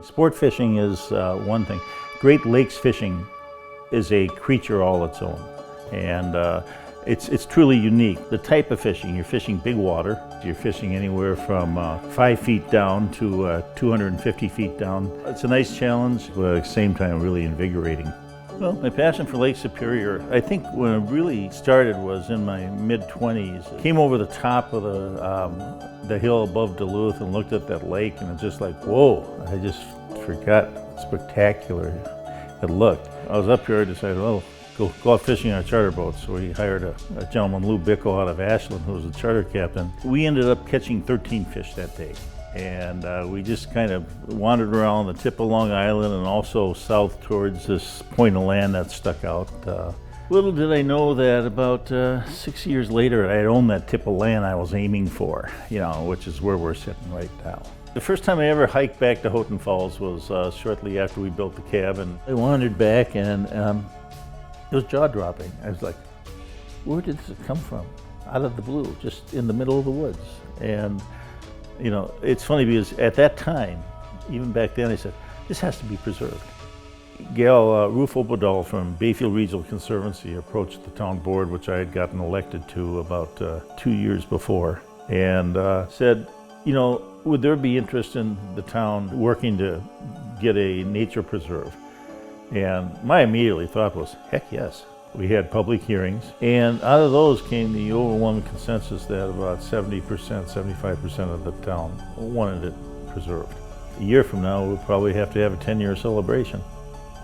Sport fishing is one thing. Great Lakes fishing is a creature all its own, and it's truly unique. The type of fishing, you're fishing big water. You're fishing anywhere from 5 feet down to 250 feet down. It's a nice challenge, but at the same time really invigorating. Well, my passion for Lake Superior, I think when it really started was in my mid-20s. Came over the top of the hill above Duluth and looked at that lake, and it's just like, whoa, I just forgot how spectacular it looked. I was up here, I decided, well, go out fishing on a charter boat. So we hired a gentleman, Lou Bickle, out of Ashland, who was the charter captain. We ended up catching 13 fish that day. And we just kind of wandered around the tip of Long Island and also south towards this point of land that stuck out. Little did I know that about 6 years later, I had owned that tip of land I was aiming for, which is where we're sitting right now. The first time I ever hiked back to Houghton Falls was shortly after we built the cabin. I wandered back and it was jaw-dropping. I was like, where did this come from? Out of the blue, just in the middle of the woods. And it's funny because at that time, even back then, I said, this has to be preserved. Gal Ruth Obadal from Bayfield Regional Conservancy approached the town board, which I had gotten elected to about 2 years before, and said, would there be interest in the town working to get a nature preserve? And my immediate thought was, heck yes. We had public hearings, and out of those came the overwhelming consensus that about 70%, 75% of the town wanted it preserved. A year from now, we'll probably have to have a 10-year celebration.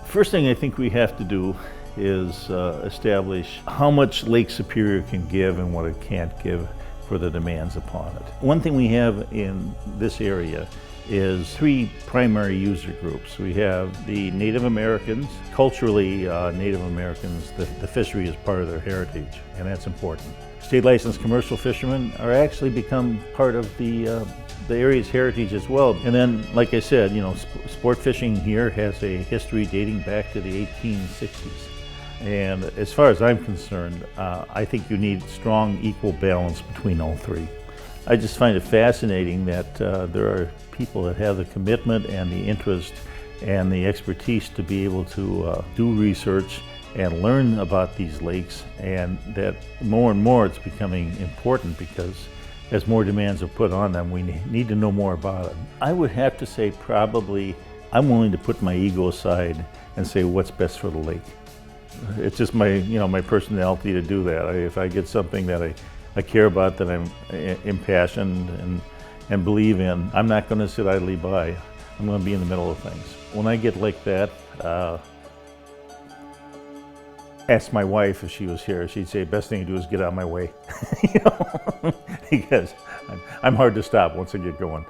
First thing I think we have to do is establish how much Lake Superior can give and what it can't give for the demands upon it. One thing we have in this area is 3 primary user groups. We have the Native Americans. Culturally, Native Americans, the fishery is part of their heritage, and that's important. State licensed commercial fishermen are actually become part of the area's heritage as well. And then, like I said, sport fishing here has a history dating back to the 1860s. And as far as I'm concerned, I think you need strong, equal balance between all 3. I just find it fascinating that there are people that have the commitment and the interest and the expertise to be able to do research and learn about these lakes, and that more and more it's becoming important because as more demands are put on them, we need to know more about it. I would have to say probably I'm willing to put my ego aside and say what's best for the lake. It's just my, my personality to do that. If I get something that I care about, that I'm impassioned and believe in, I'm not going to sit idly by. I'm going to be in the middle of things. When I get like that, ask my wife if she was here. She'd say, best thing to do is get out of my way. Because I'm hard to stop once I get going.